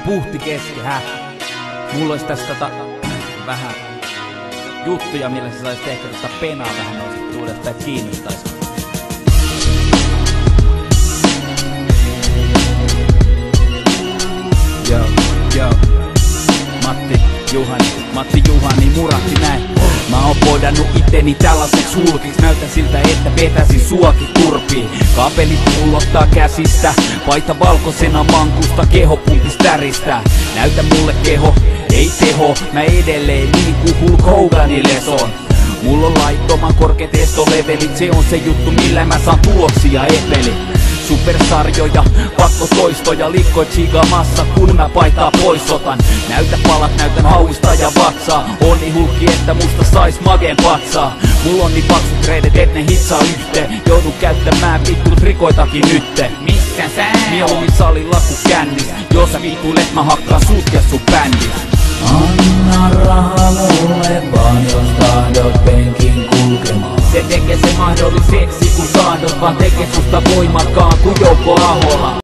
puhti kesken, Mulla ois tässä vähän juttuja, millä sä saisit ehkä penaa vähän nostettua uudestaan, että kiinnostais. Joo, Matti Juhani muratti näin. Mä oon podannut itteni tällaiseksi hulkiksi. Näytän siltä, että vetäsin suokin turpiin. Kapelit pullottaa käsistä, paita valkoisena mankusta, keho pumpis täristä. Näytä mulle keho, ei teho, mä edelleen niin kuin Hulk Hoganille son. Mulla on laittoman korkeat estolevelit, se on se juttu millä mä saan tuloksia epeli. Supersarjoja, pakkotoistoja, likkoi chigamassa kun mä paitaa pois otan. Näytä palat, näytän hauista ja vatsaa. On niin hulkki, että musta sais mageen patsaa. Mulla on niin paksut reidet, et ne hitsaa yhteen. Joudun käyttämään vittu trikoitakin nytte. Missä sä? Mieluummin salilla ku kännis. Jos sä vitulet, mä hakkaan sut ja sun bändis. Anna rahaa mulle vaan, jos tahdot penkin kulkemaan. Se tekee se mahdolliseksi kun saadot, vaan tekee susta voimakkaan kuin Jouko Ahola.